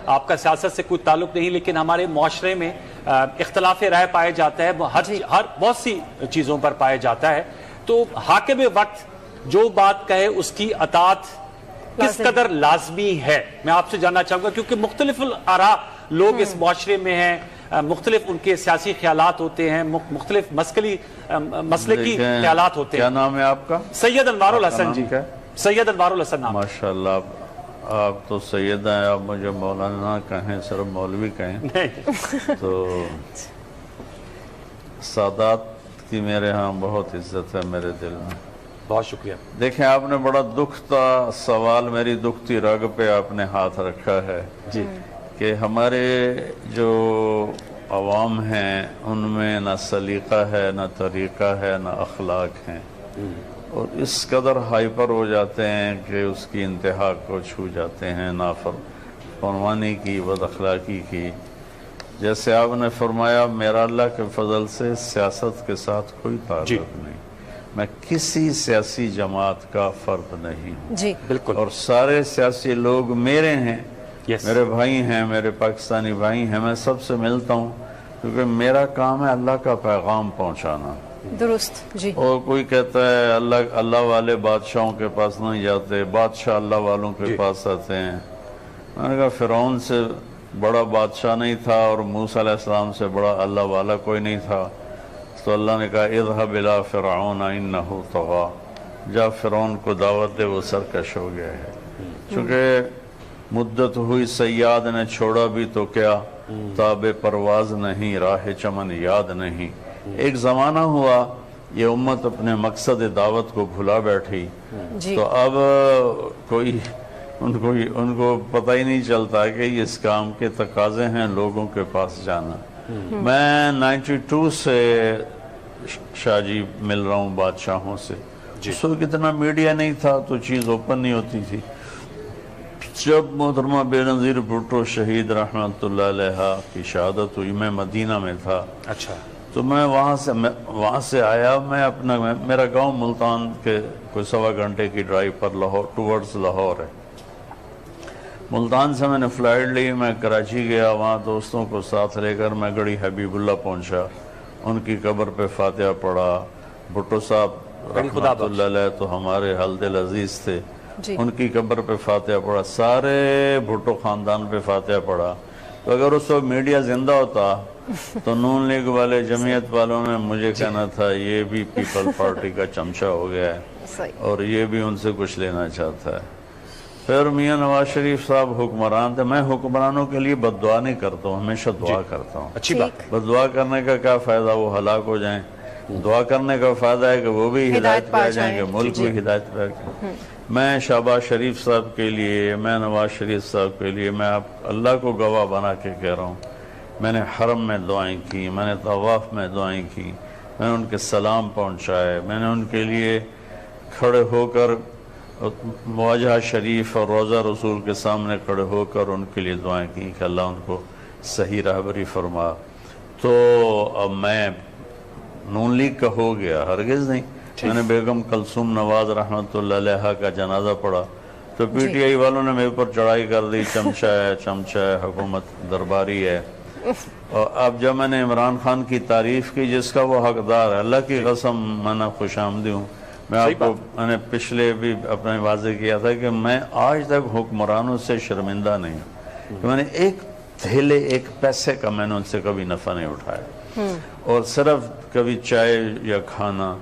آپ کا سیاست سے کوئی تعلق نہیں، لیکن ہمارے معاشرے میں اختلاف رائے پائے جاتا ہے، ہر بہت سی چیزوں پر پائے جاتا ہے، تو حاکم وقت جو بات کہے اس کی اطاعت کس قدر لازمی ہے، میں آپ سے جاننا چاہوں گا، کیونکہ مختلف آراء لوگ اس معاشرے میں ہیں، مختلف ان کے سیاسی خیالات ہوتے ہیں، مختلف مسلکی خیالات ہوتے ہیں۔ کیا نام ہے آپ کا؟ سید انوار الحسن جی، سید انوار الحسن نام۔ ماشاءاللہ، آپ تو سید ہیں، آپ مجھے مولانا کہیں، صرف مولوی کہیں، تو سادات کی میرے ہاں بہت عزت ہے میرے دل میں۔ بہت شکریہ۔ دیکھیں، آپ نے بڑا دکھتا سوال، میری دکھتی رگ پہ آپ نے ہاتھ رکھا ہے جی، کہ ہمارے جو عوام ہیں ان میں نہ سلیقہ ہے، نہ طریقہ ہے، نہ اخلاق ہیں، اور اس قدر ہائپر ہو جاتے ہیں کہ اس کی انتہا کو چھو جاتے ہیں، نافرمانی کی، بد اخلاقی کی۔ جیسے آپ نے فرمایا، میرا اللہ کے فضل سے سیاست کے ساتھ کوئی تعلق نہیں، میں کسی سیاسی جماعت کا فرد نہیں ہوں، جی بالکل، اور سارے سیاسی لوگ میرے ہیں، Yes. میرے بھائی ہیں، میرے پاکستانی بھائی ہیں، میں سب سے ملتا ہوں، کیونکہ میرا کام ہے اللہ کا پیغام پہنچانا۔ درست، جی۔ اور کوئی کہتا ہے اللہ والے بادشاہوں کے پاس نہیں جاتے، بادشاہ اللہ والوں کے پاس آتے ہیں۔ میں نے کہا فرعون سے بڑا بادشاہ نہیں تھا اور موسیٰ علیہ السلام سے بڑا اللہ والا کوئی نہیں تھا، تو اللہ نے کہا اذهب الى فرعون انه طغى، جا فرعون کو دعوت دے، وہ سرکش ہو گیا ہے۔ چونکہ مدت ہوئی سیاد نے چھوڑا بھی تو کیا، تاب پرواز نہیں، راہ چمن یاد نہیں۔ ایک زمانہ ہوا یہ امت اپنے مقصد دعوت کو بھلا بیٹھی، تو اب ان کو پتہ ہی نہیں چلتا کہ اس کام کے تقاضے ہیں لوگوں کے پاس جانا۔ میں 92 سے شاہ جی مل رہا ہوں بادشاہوں سے، اس وقت اتنا میڈیا نہیں تھا تو چیز اوپن نہیں ہوتی تھی۔ جب محترمہ بے نظیر بھٹو شہید رحمت اللہ علیہ کی شہادت ہوئی، میں مدینہ میں تھا، اچھا، تو میں وہاں سے آیا، میرا گاؤں ملتان کے کوئی 1.25 گھنٹے کی ڈرائیو پر ٹورڈز لاہور ہے۔ ملتان سے میں نے فلائٹ لی، میں کراچی گیا، وہاں دوستوں کو ساتھ لے کر میں گڑھی حبیب اللہ پہنچا، ان کی قبر پہ فاتحہ پڑھا۔ بھٹو صاحب رحمت اللہ علیہ تو ہمارے حل دل عزیز تھے، ان کی قبر پہ فاتحہ پڑھا، سارے بھٹو خاندان پہ فاتحہ پڑھا۔ تو اگر اس وقت میڈیا زندہ ہوتا تو نون لیگ والے، جمعیت والوں نے مجھے کہنا تھا یہ بھی پیپل پارٹی کا چمچہ ہو گیا ہے اور یہ بھی ان سے کچھ لینا چاہتا ہے۔ پھر میاں نواز شریف صاحب حکمران تھے، میں حکمرانوں کے لیے بد دعا نہیں کرتا ہوں، ہمیشہ دعا کرتا ہوں۔ اچھی بات۔ بد دعا کرنے کا کیا فائدہ، وہ ہلاک ہو جائیں، دعا کرنے کا فائدہ ہے کہ وہ بھی ہدایت پہ آ جائیں گے، ملک بھی ہدایت پہ آ جائیں۔ میں شہباز شریف صاحب کے لیے، میں نواز شریف صاحب کے لیے، میں اللہ کو گواہ بنا کے کہہ رہا ہوں، میں نے حرم میں دعائیں کی، میں نے طواف میں دعائیں کی، میں نے ان کے سلام پہنچائے، میں نے ان کے لیے کھڑے ہو کر مواجہ شریف اور روضہ رسول کے سامنے کھڑے ہو کر ان کے لیے دعائیں کی کہ اللہ ان کو صحیح راہبری فرما۔ تو اب میں نون لیگ کا ہو گیا؟ ہرگز نہیں۔ میں نے بیگم کلثوم نواز رحمت اللہ علیہ کا جنازہ پڑھا تو پی ٹی آئی والوں نے میرے اوپر چڑھائی کر دی، چمچہ ہے، حکومت درباری ہے۔ اور اب جب میں نے عمران خان کی تعریف کی جس کا وہ حقدار ہے، اللہ کی قسم میں نے خوش آمدی ہوں۔ میں آپ کو میں نے پچھلے بھی اپنے واضح کیا تھا کہ میں آج تک حکمرانوں سے شرمندہ نہیں ہوں، کہ میں نے ایک تھیلے ایک پیسے کا میں نے ان سے کبھی نفع نہیں اٹھایا، اور صرف کبھی چائے یا کھانا۔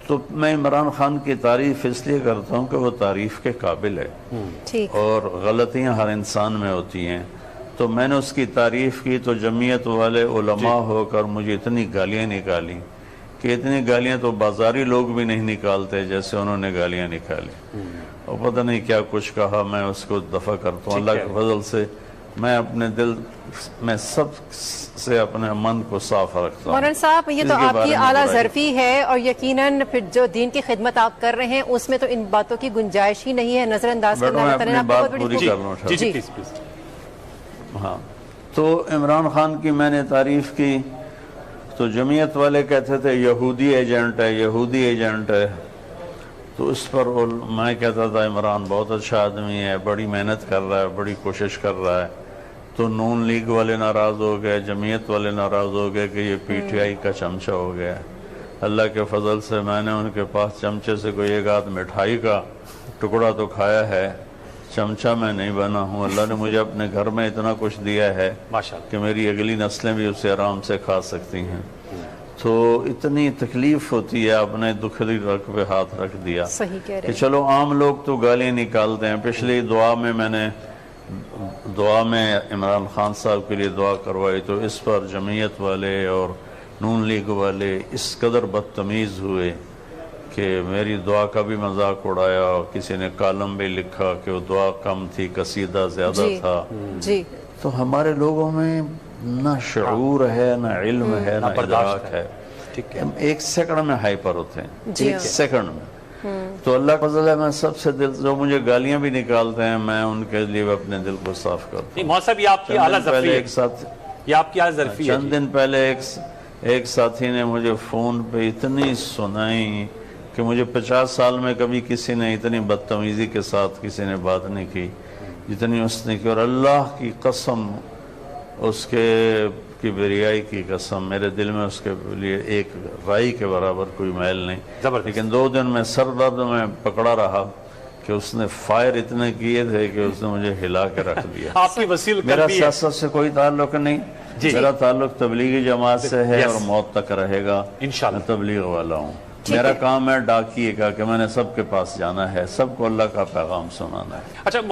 تو میں عمران خان کی تعریف اس لیے کرتا ہوں کہ وہ تعریف کے قابل ہے، اور غلطیاں ہر انسان میں ہوتی ہیں۔ تو میں نے اس کی تعریف کی تو جمعیت والے علماء ہو کر مجھے اتنی گالیاں نکالی کہ اتنی گالیاں تو بازاری لوگ بھی نہیں نکالتے جیسے انہوں نے گالیاں نکالی، اور پتہ نہیں کیا کچھ کہا۔ میں اس کو دفع کرتا ہوں اللہ کے فضل سے، میں اپنے دل میں سب سے اپنے من کو صاف رکھتا ہوں۔ مولانا صاحب، یہ تو آپ کی اعلیٰ ظرفی ہے، اور یقیناً پھر جو دین کی خدمت آپ کر رہے ہیں اس میں تو ان باتوں کی گنجائش ہی نہیں ہے، نظر انداز کرنا۔ میں اپنی بات پوری کر لوں۔ ہاں، تو عمران خان کی میں نے تعریف کی تو جمعیت والے کہتے تھے یہودی ایجنٹ ہے، یہودی ایجنٹ ہے۔ تو اس پر میں کہتا تھا عمران بہت اچھا آدمی ہے، بڑی محنت کر رہا ہے، بڑی کوشش کر رہا ہے. تو نون لیگ والے ناراض ہو گئے، جمعیت والے ناراض ہو گئے کہ یہ پی ٹی آئی کا چمچہ ہو گیا. اللہ کے فضل سے میں نے ان کے پاس چمچے سے کوئی ایک آدھ مٹھائی کا ٹکڑا تو کھایا ہے، چمچہ میں نہیں بنا ہوں. اللہ نے مجھے اپنے گھر میں اتنا کچھ دیا ہے ماشاءاللہ کہ میری اگلی نسلیں بھی اسے آرام سے کھا سکتی ہیں. تو اتنی تکلیف ہوتی ہے، آپ نے دکھلی رگ پہ ہاتھ رکھ دیا صحیح کہہ رہے کہ چلو عام لوگ تو گالی نکالتے ہیں. پچھلی دعا میں عمران خان صاحب کے لیے دعا کروائی تو اس پر جمعیت والے اور نون لیگ والے اس قدر بدتمیز ہوئے کہ میری دعا کا بھی مذاق اڑایا، اور کسی نے کالم بھی لکھا کہ وہ دعا کم تھی، قصیدہ زیادہ تھا. جی تو ہمارے لوگوں میں نہ شعور ہے، نہ علم ہے، نہ ادراک ہے. ہم ایک سیکنڈ میں ہائپر ہوتے ہیں، ایک سیکنڈ میں. تو اللہ کا فضل ہے، میں سب سے جو مجھے گالیاں بھی نکالتے ہیں میں ان کے لیے اپنے دل کو صاف کرتا ہوں. محمد صاحب یہ آپ کی اعلیٰ ظرفی ہے، یہ آپ کی اعلیٰ ظرفی ہے. چند دن پہلے ایک ساتھی نے مجھے فون پہ اتنی سنائی کہ مجھے 50 سال میں کبھی کسی نے اتنی بدتمیزی کے ساتھ کسی نے بات نہیں کی جتنی اس نے کی. اور اللہ کی قسم، اس کے کبریائی کی قسم، میرے دل میں اس کے لیے ایک رائی کے برابر کوئی میل نہیں. لیکن 2 دن میں سر درد میں پکڑا رہا کہ اس نے فائر اتنے کیے تھے کہ اس نے مجھے ہلا کے رکھ دیا. آپ کی وسیل میرا سیاست سے کوئی تعلق نہیں، میرا تعلق تبلیغی جماعت سے ہے اور موت تک رہے گا. انشاءاللہ میں تبلیغ والا ہوں. میرا کام ہے ڈاکیے کا کہ میں نے سب کے پاس جانا ہے، سب کو اللہ کا پیغام سنانا ہے. اچھا